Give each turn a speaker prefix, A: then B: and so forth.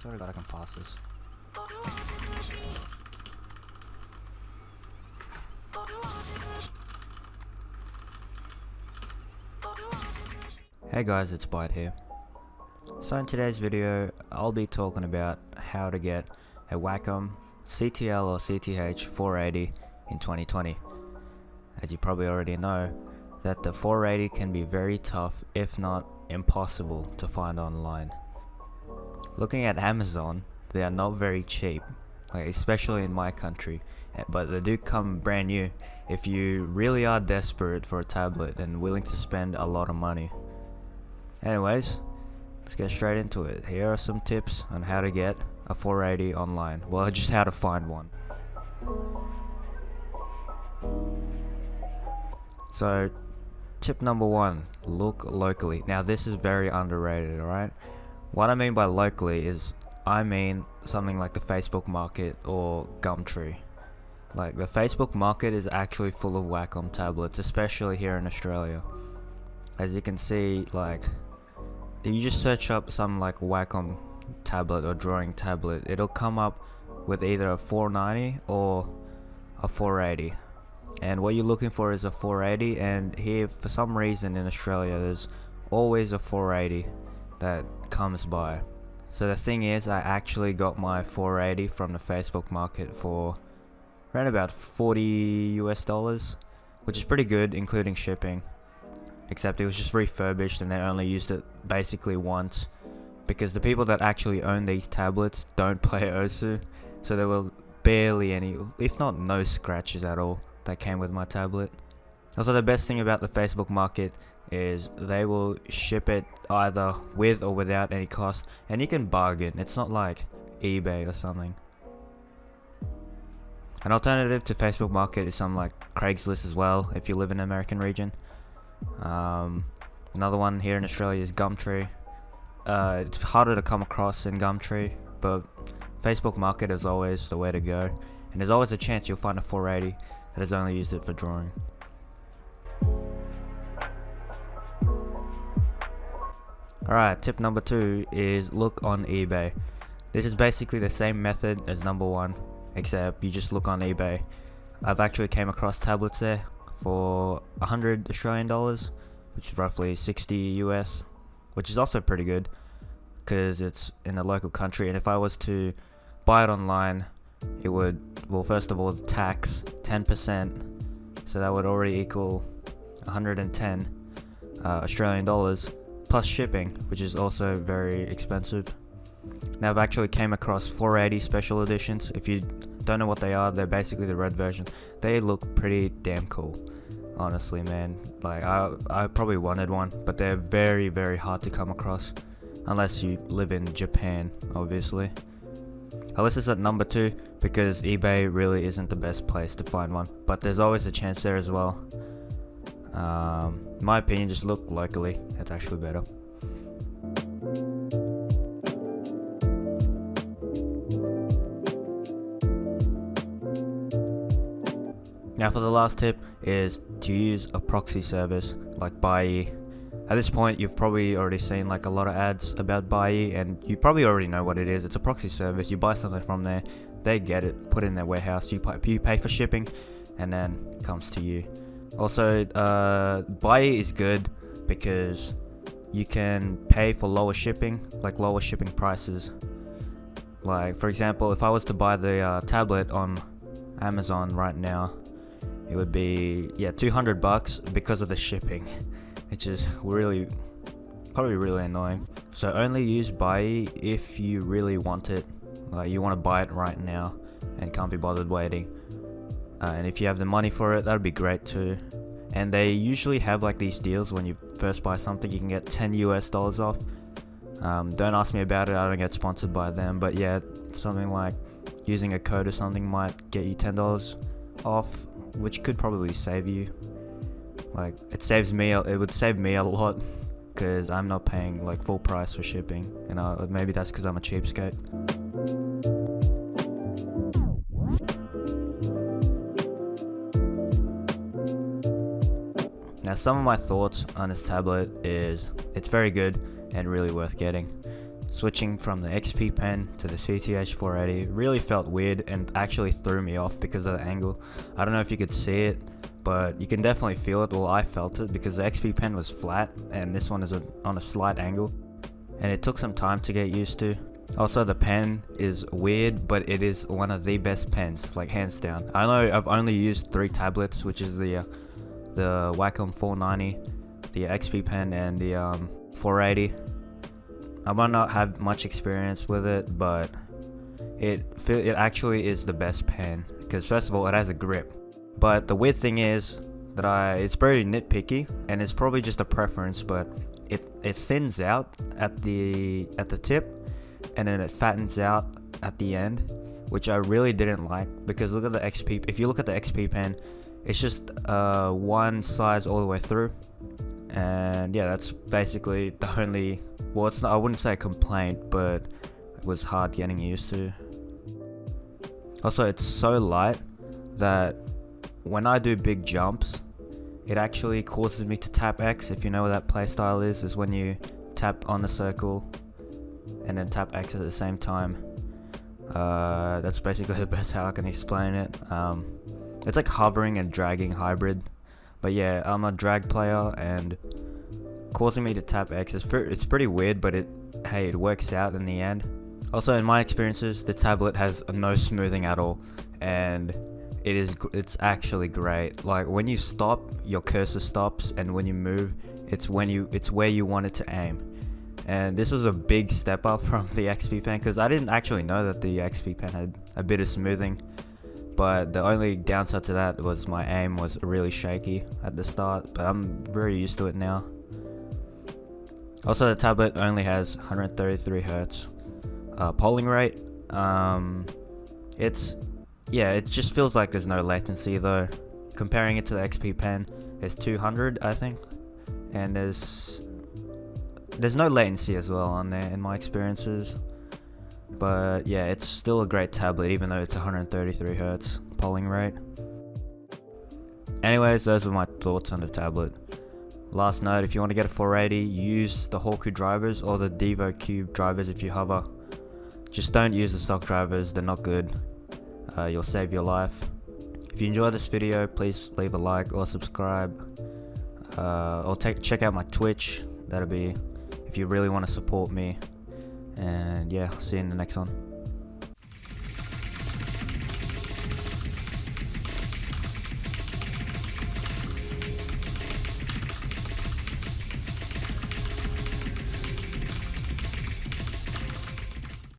A: Swear to God I can pass this. Hey guys, it's Buyee here. So in today's video, I'll be talking about how to get a Wacom CTL or CTH 480 in 2020. As you probably already know, that the 480 can be very tough, if not impossible, to find online. Looking at Amazon, they are not very cheap, like especially in my country, but they do come brand new if you really are desperate for a tablet and willing to spend a lot of money. Anyways, let's get straight into it. Here are some tips on how to get a 480 online. Well, just how to find one. So, tip number one, look locally. Now this is very underrated, alright? What I mean by locally is, I mean something like the Facebook market or Gumtree. Like the Facebook market is actually full of Wacom tablets, especially here in Australia. As you can see, like, if you just search up some like Wacom tablet or drawing tablet, it'll come up with either a 490 or a 480. And what you're looking for is a 480, and here for some reason in Australia there's always a 480 that comes by. So the thing is, I actually got my 480 from the Facebook market for around about $40 US, which is pretty good including shipping. Except it was just refurbished and they only used it basically once, because the people that actually own these tablets don't play OSU, so there were barely any, if not no scratches at all that came with my tablet. Also, the best thing about the Facebook market is they will ship it either with or without any cost, and you can bargain. It's not like eBay or something. An alternative to Facebook market is something like Craigslist as well, if you live in the American region. Another one here in Australia is Gumtree. It's harder to come across in Gumtree, but Facebook market is always the way to go, and there's always a chance you'll find a 480 that has only used it for drawing. Alright, tip number two is look on eBay. This is basically the same method as number one, except you just look on eBay. I've actually came across tablets there for 100 Australian dollars, which is roughly 60 US, which is also pretty good because it's in a local country. And if I was to buy it online, it would, well, first of all, the tax 10%, so that would already equal 110 Australian dollars plus shipping, which is also very expensive. Now I've actually came across 480 special editions. If you don't know what they are, they're basically the red version. They look pretty damn cool, honestly, man. Like I probably wanted one, but they're very, very hard to come across unless you live in Japan, obviously. I list this at number two because eBay really isn't the best place to find one, but there's always a chance there as well. In my opinion, just look locally. That's actually better. Now for the last tip is to use a proxy service like Buyee. At this point, you've probably already seen like a lot of ads about Buyee, and you probably already know what it is. It's a proxy service. You buy something from there, they get it, put it in their warehouse, you pay for shipping, and then it comes to you. Also, Buyee is good because you can pay for lower shipping, like lower shipping prices. Like for example, if I was to buy the tablet on Amazon right now, it would be $200 because of the shipping, which is probably really annoying. So only use Buyee if you really want it, like you want to buy it right now and can't be bothered waiting. And if you have the money for it, that would be great too. And they usually have like these deals when you first buy something, you can get $10 US off. Don't ask me about it, I don't get sponsored by them, but yeah, something like using a code or something might get you $10 off, which could probably save you. Like it would save me a lot because I'm not paying like full price for shipping, and maybe that's because I'm a cheapskate. Now some of my thoughts on this tablet is it's very good and really worth getting. Switching from the XP pen to the CTH-480 really felt weird and actually threw me off because of the angle. I don't know if you could see it, but you can definitely feel it. Well, I felt it because the XP pen was flat and this one is on a slight angle, and it took some time to get used to. Also, the pen is weird, but it is one of the best pens, like hands down. I know I've only used 3 tablets, which is the Wacom 490, the XP pen, and the 480. I might not have much experience with it, but it actually is the best pen because first of all, it has a grip. But the weird thing is that it's very nitpicky, and it's probably just a preference, but it thins out at the tip, and then it fattens out at the end, which I really didn't like because look at the XP. If you look at the XP pen, it's just one size all the way through, and yeah, that's basically the only. Well, it's not, I wouldn't say a complaint, but it was hard getting used to. Also, it's so light that when I do big jumps, it actually causes me to tap X. If you know what that playstyle is when you tap on the circle and then tap X at the same time. That's basically the best how I can explain it. It's like hovering and dragging hybrid. But yeah, I'm a drag player, and causing me to tap X it's pretty weird, but it works out in the end. Also, in my experiences, the tablet has no smoothing at all, and it's actually great. Like when you stop, your cursor stops, and when you move, it's where you want it to aim. And this was a big step up from the XP pen because I didn't actually know that the XP pen had a bit of smoothing. But the only downside to that was my aim was really shaky at the start, but I'm very used to it now. Also, the tablet only has 133 Hz polling rate. It just feels like there's no latency though. Comparing it to the XP pen, it's 200 I think, and there's no latency as well on there in my experiences. But yeah, it's still a great tablet even though it's 133 Hz polling rate. Anyways, those were my thoughts on the tablet. Last note, if you want to get a 480, use the Hawku drivers or the Devo Cube drivers if you hover. Just don't use the stock drivers, they're not good. You'll save your life. If you enjoyed this video, please leave a like or subscribe. Or check out my Twitch, that'll be if you really want to support me. And yeah, see you in the next one.